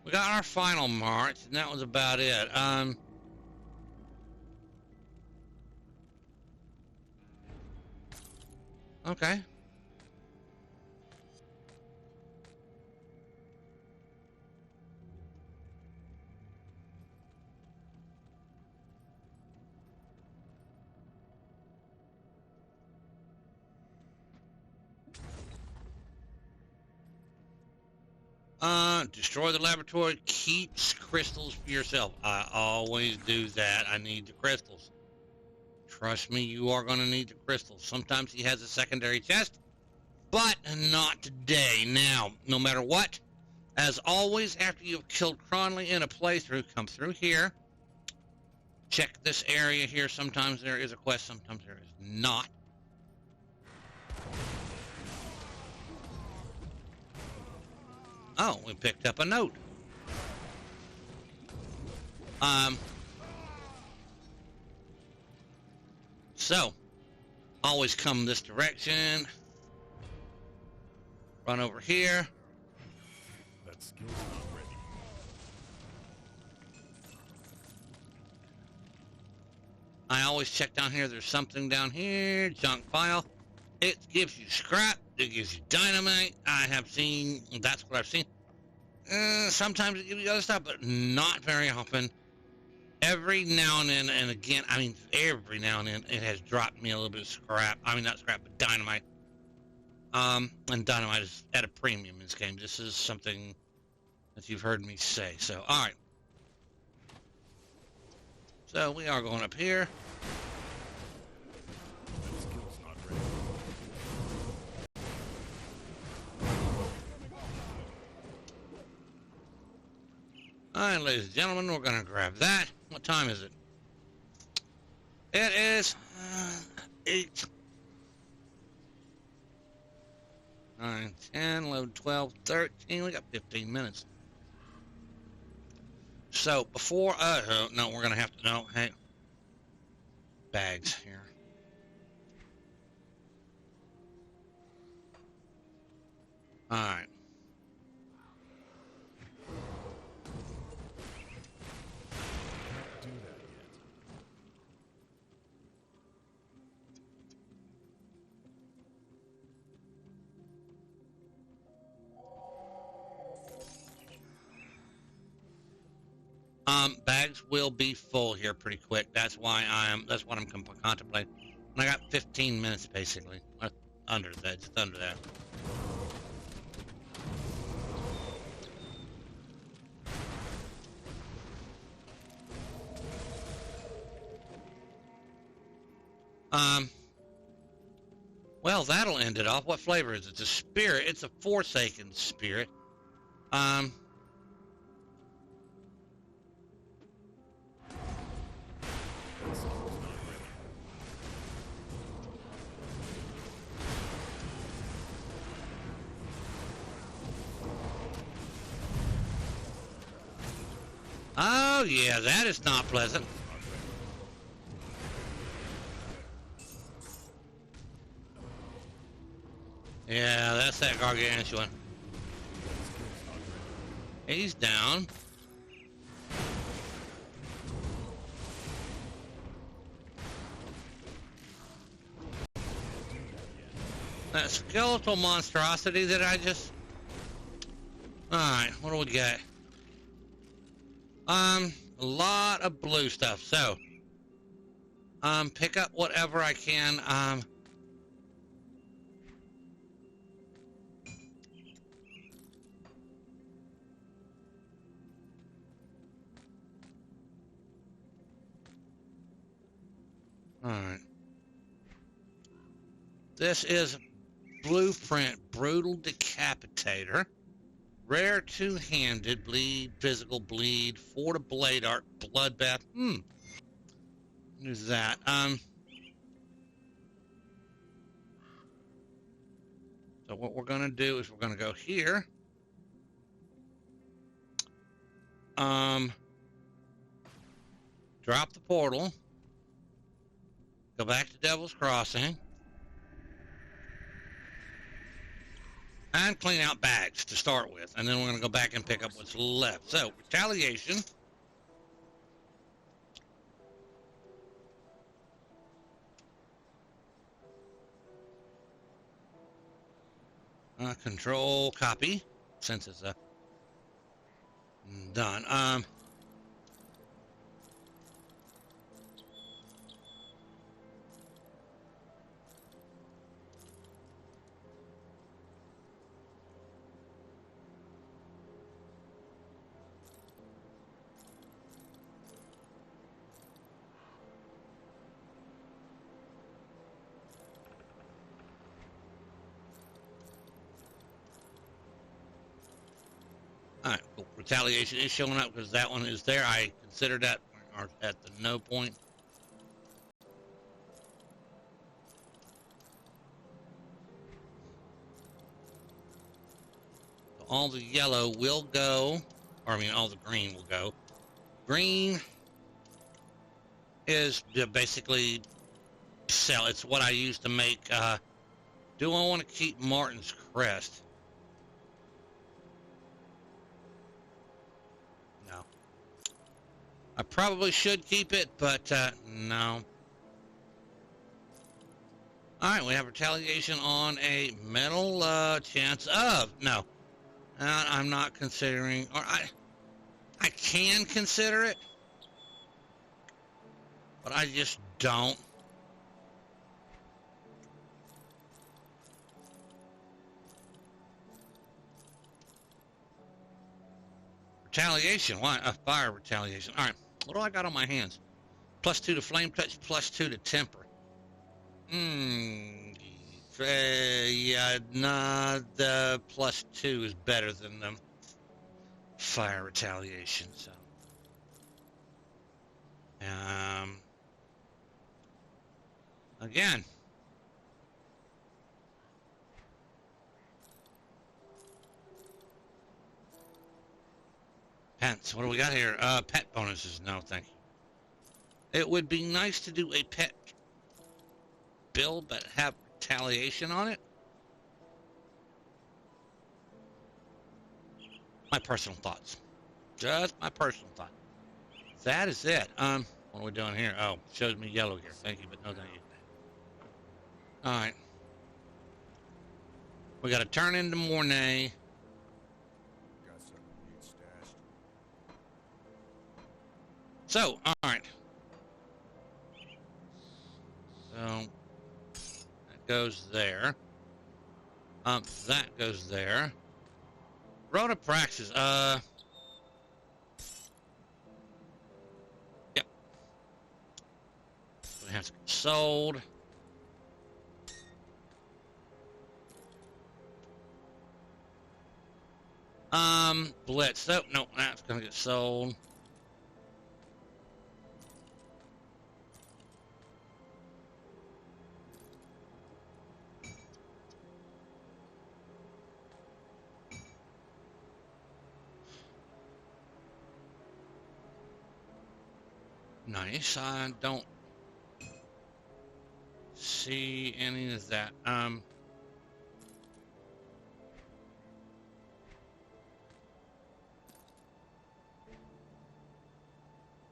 We got our final march, and that was about it. Okay. Destroy the laboratory. Keeps crystals for yourself. I always do that. I need the crystals. Trust me, you are going to need the crystals. Sometimes he has a secondary chest, but not today. Now, no matter what, as always, after you've killed Cronley in a playthrough, come through here. Check this area here. Sometimes there is a quest, sometimes there is not. Oh, we picked up a note. So, always come this direction. Run over here. That skill's not ready. I always check down here. There's something down here. Junk pile. It gives you scrap. It gives you dynamite. I have seen, that's what I've seen. Sometimes it gives you other stuff, but not very often. Every now and then, and again, I mean, every now and then, it has dropped me a little bit of scrap. I mean, not scrap, but dynamite. And dynamite is at a premium in this game. This is something that you've heard me say. So, all right. So, we are going up here. That skill's not ready. All right, ladies and gentlemen, we're going to grab that. What time is it? It is 8. 9, 10, 11, 12, 13. We got 15 minutes. So, before, no, we're going to have to, no, hey. Bags here. All right. Do that yet. Bags will be full here pretty quick. That's why that's what I'm contemplating. And I got 15 minutes basically. Under that, just under that. Well, that'll end it off. What flavor is it? It's a spirit. It's a Forsaken spirit. That skill's not ready. Oh, yeah, that is not pleasant. Yeah, that's that gargantuan. He's down. That skeletal monstrosity that I just... Alright, what do we got? A lot of blue stuff, so... pick up whatever I can, Alright. This is Blueprint Brutal Decapitator. Rare two-handed bleed, physical bleed, 4 to blade art, bloodbath. What is that? So what we're gonna do is we're gonna go here. Drop the portal. Go back to Devil's Crossing. And clean out bags to start with. And then we're going to go back and pick up what's left. So, retaliation. Control copy. Since it's done. retaliation is showing up because that one is there. I considered that or at the no point. So all the yellow will go, or I mean all the green will go. Green is basically sell. It's what I use to make, do I want to keep Martin's crest? No. I probably should keep it, but no. Alright, we have retaliation on a metal chance of. No. I'm not considering, or I can consider it, but I just don't. Retaliation. Why? A fire retaliation. All right. What do I got on my hands? +2 to flame touch, +2 to temper. Yeah, nah, the +2 is better than the fire retaliation, so. Again. Pets. What do we got here? Pet bonuses. No, thank you. It would be nice to do a pet build that have retaliation on it. My personal thoughts. Just my personal thought. That is it. What are we doing here? Oh, shows me yellow here. Thank you, but no thank you. All right. We got to turn into Mornay. So, all right. So, that goes there. That goes there. Rotopraxis, yep. It has to get sold. Blitz. Oh, no, that's gonna get sold. Nice. I don't see any of that.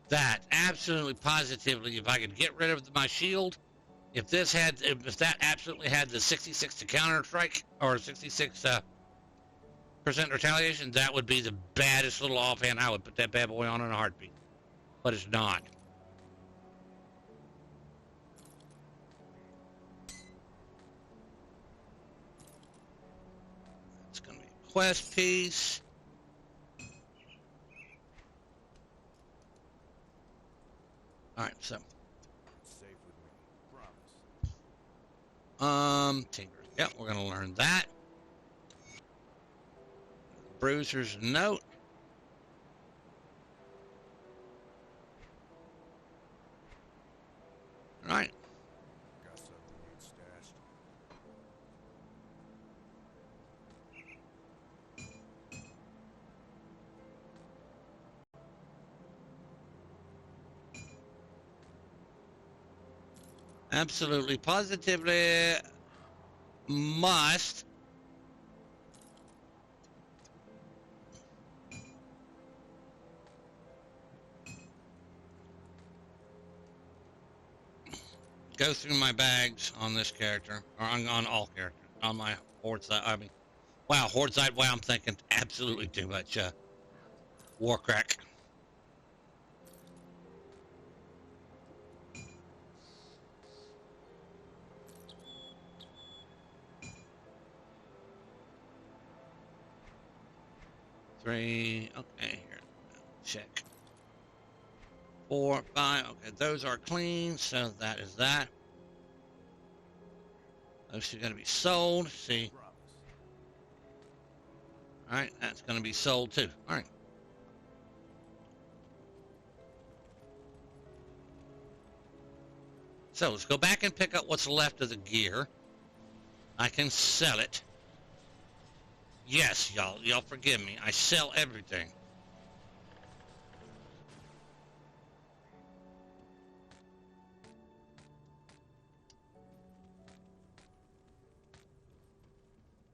That absolutely positively, if I could get rid of my shield, if that absolutely had the 66 to counter strike or 66 percent retaliation, that would be the baddest little offhand. I would put that bad boy on in a heartbeat, but it's not. It's gonna be a quest piece. All right, so. Safe with me. Promise. Tinker. Yep, we're gonna learn that. Bruiser's note. All right. Got something you need stashed. Absolutely, positively must go through my bags on this character, or on all characters, on my horde side. I mean, wow, horde side. Wow, I'm thinking absolutely too much. War crack. Three. Okay, here. Check. 4, 5. Okay, those are clean, so that is that. Those two got to be sold. See. Promise. All right, that's going to be sold too. All right. So let's go back and pick up what's left of the gear. I can sell it. Yes, y'all forgive me. I sell everything.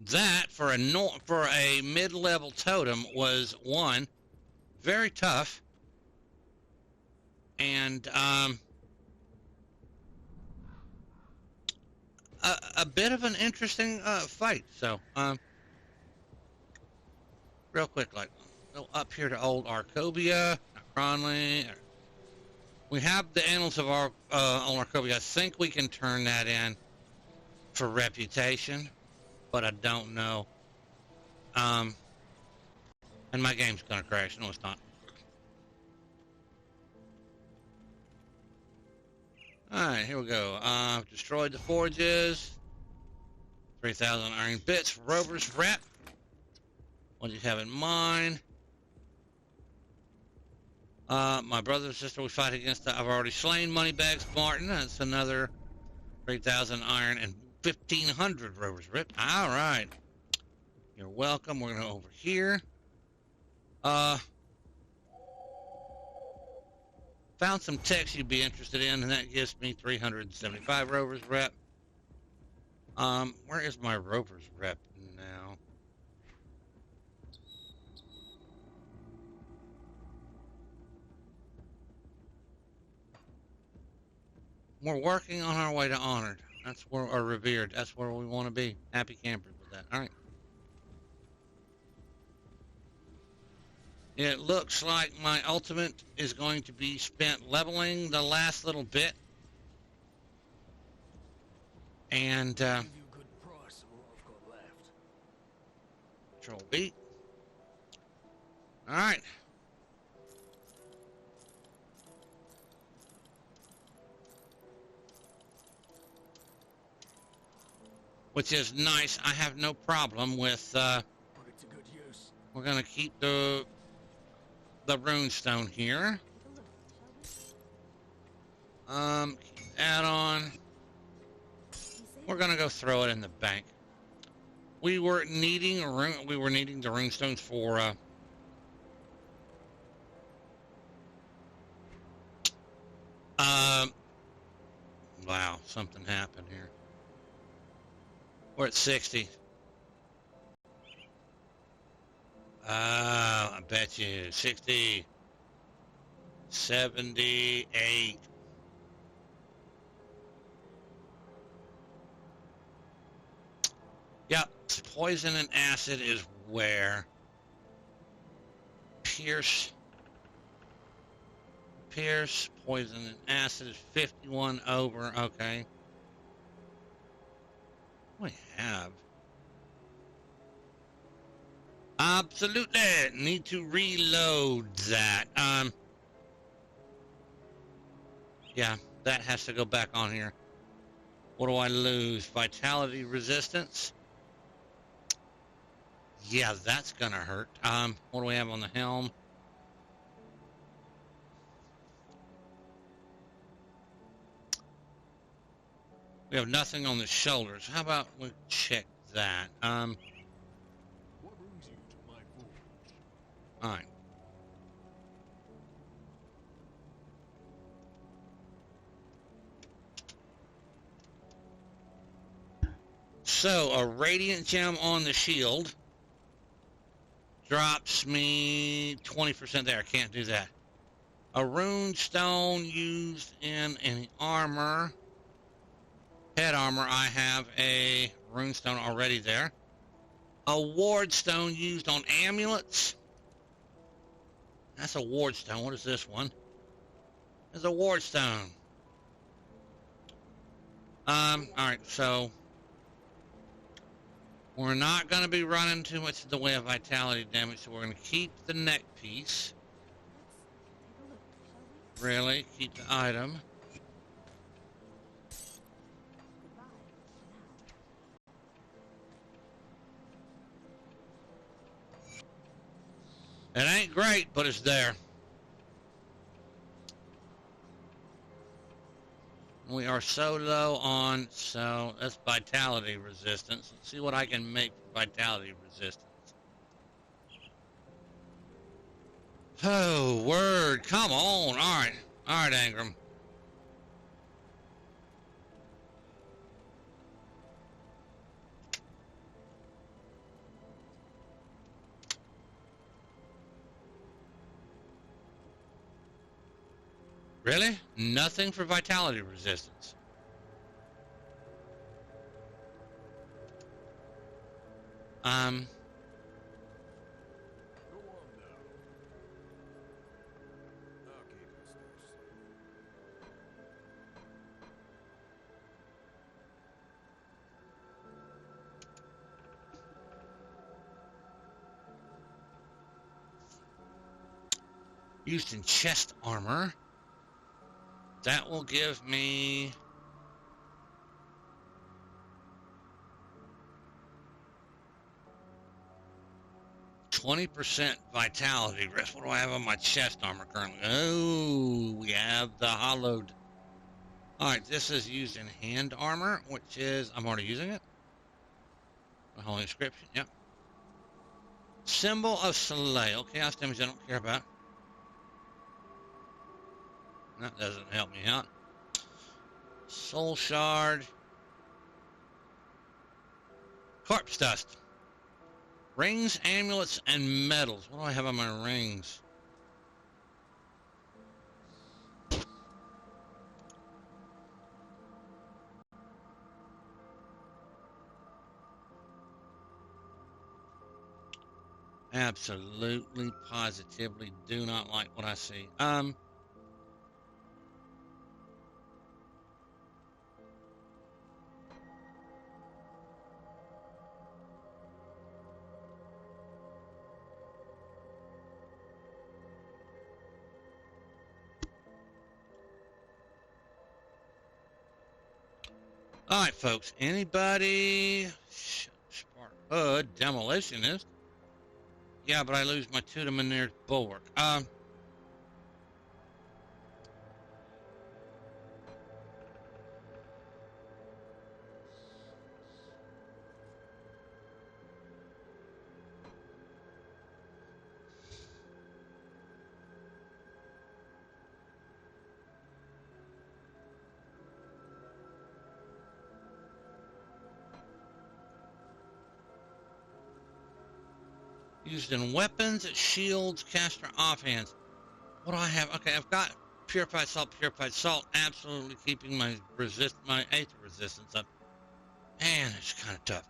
That for a mid-level totem was one, very tough, and a bit of an interesting fight. So real quick, like go up here to old Arcobia, Cronley. We have the annals of our old Arcobia. I think we can turn that in for reputation, but I don't know. And my game's gonna crash. No, it's not. Alright, here we go. Destroyed the forges. 3,000 iron bits for Rover's rep. What do you have in mind? My brother and sister we fight against I've already slain Moneybags Martin. That's another 3,000 iron and 1,500 Rover's rep. Alright. You're welcome. We're gonna go over here. Found some text you'd be interested in, and that gives me 375 Rover's rep. Where is my Rover's rep now? We're working on our way to honored. That's where, or revered. That's where we want to be. Happy campers with that. All right. It looks like my ultimate is going to be spent leveling the last little bit. And, Control B. Alright. Which is nice. I have no problem with, we're going to keep the runestone here. Add on. We're gonna go throw it in the bank. We were needing the runestones for wow, something happened here. We're at 60. I bet you 60, 78. Yep, poison and acid is where. Pierce, poison and acid is 51 over. Okay. What do we have? Absolutely. Need to reload that. Yeah, that has to go back on here. What do I lose? Vitality resistance? Yeah, that's gonna hurt. What do we have on the helm? We have nothing on the shoulders. How about we check that? Alright. So, a radiant gem on the shield drops me 20% there. I can't do that. A rune stone used in any armor. Head armor, I have a rune stone already there. A ward stone used on amulets. That's a ward stone. What is this one? It's a ward stone. Alright, so we're not going to be running too much in the way of vitality damage, so we're going to keep the neck piece. Really? Keep the item. It ain't great, but it's there. We are so low on, so that's vitality resistance. Let's see what I can make for vitality resistance. Oh, word. Come on. All right. All right, Angram. Really? Nothing for vitality resistance. Go on now. I'll keep my stash safe. Used in chest armor. That will give me 20% vitality rest. What do I have on my chest armor currently? Oh, we have the hollowed. All right, this is used in hand armor, which is, I'm already using it. The holy inscription, yep. Symbol of Soleil. Okay, that's damage I don't care about. That doesn't help me out. Soul shard. Corpse dust. Rings, amulets, and medals. What do I have on my rings? Absolutely, positively do not like what I see. All right, folks. Anybody? Spark Hood, demolitionist. Yeah, but I lose my Tudomineer's bulwark. Used in weapons, shields, caster offhands. What do I have? Okay, I've got purified salt, absolutely keeping my aether resistance up. Man, it's kind of tough.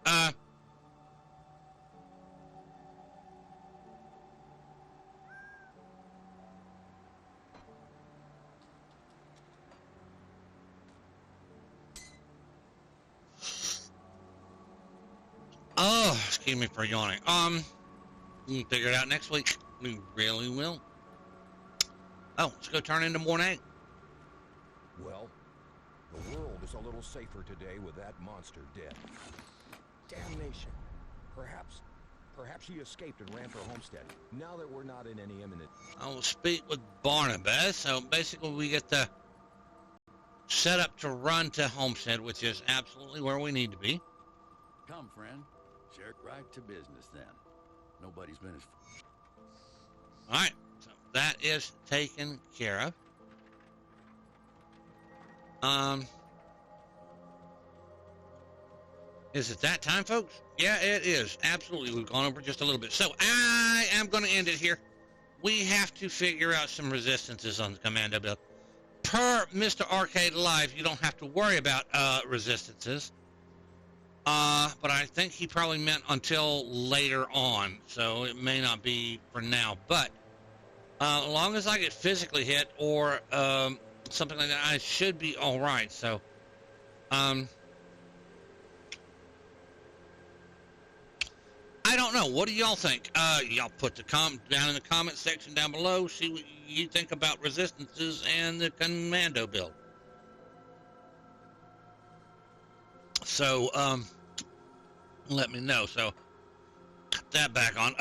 Oh, excuse me for yawning. We'll figure it out next week. We really will. Oh, let's go turn into morning. Well, the world is a little safer today with that monster dead. Damnation. Perhaps she escaped and ran for Homestead. Now that we're not in any imminent... I will speak with Barnabas. So basically we get the set up to run to Homestead, which is absolutely where we need to be. Come, friend. Jerk right to business then. Nobody's been as... All right, so that is taken care of. Is it that time, folks? Yeah, it is. Absolutely. We've gone over just a little bit. So I am going to end it here. We have to figure out some resistances on the Commando build. Per Mr. Arcade Live, you don't have to worry about resistances. But I think he probably meant until later on, so it may not be for now. But as long as I get physically hit or something like that, I should be all right. So, I don't know. What do y'all think? Y'all put the down in the comment section down below. See what you think about resistances and the Commando build. So, let me know. So, put that back on.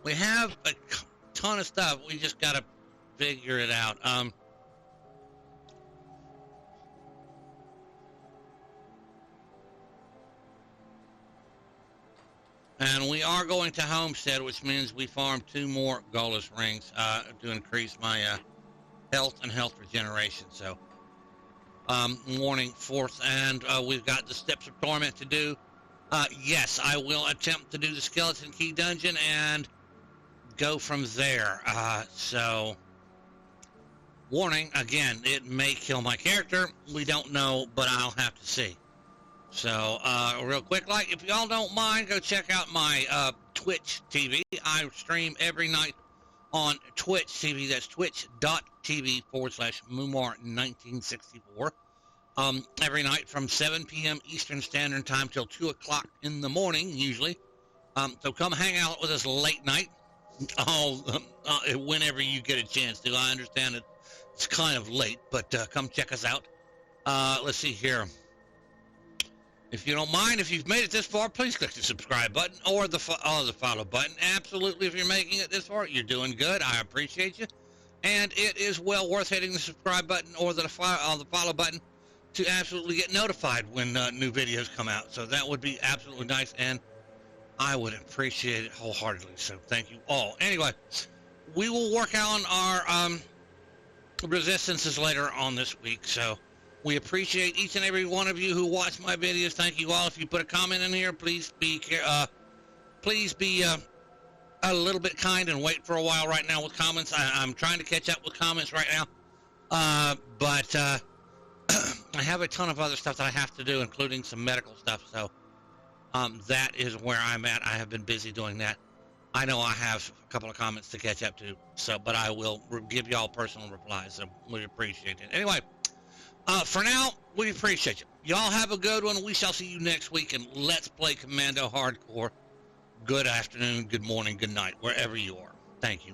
We have a ton of stuff. We just gotta figure it out. And we are going to homestead, which means we farm 2 more Goalless rings to increase my health and health regeneration. So, morning, 4th, and we've got the Steps of Torment to do. Yes, I will attempt to do the Skeleton Key Dungeon and go from there. So, warning, again, it may kill my character. We don't know, but I'll have to see. So, real quick, like, if y'all don't mind, go check out my Twitch TV. I stream every night on Twitch TV. That's twitch.tv/Mumar1964. Every night from 7 p.m. Eastern Standard Time till 2 o'clock in the morning, usually. So come hang out with us late night. Whenever you get a chance to. I understand it's kind of late, but come check us out. Let's see here. If you don't mind, if you've made it this far, please click the subscribe button or the follow button. Absolutely, if you're making it this far, you're doing good. I appreciate you. And it is well worth hitting the subscribe button or the follow button to absolutely get notified when new videos come out. So that would be absolutely nice, and I would appreciate it wholeheartedly. So thank you all. Anyway, we will work on our resistances later on this week. So we appreciate each and every one of you who watch my videos. Thank you all. If you put a comment in here, please be a little bit kind and wait for a while right now with comments. I'm trying to catch up with comments right now, but I have a ton of other stuff that I have to do, including some medical stuff. So that is where I'm at. I have been busy doing that. I know I have a couple of comments to catch up to, but I will give y'all personal replies. So we appreciate it. Anyway. For now, we appreciate you. Y'all have a good one. We shall see you next week, and let's play Commando Hardcore. Good afternoon, good morning, good night, wherever you are. Thank you.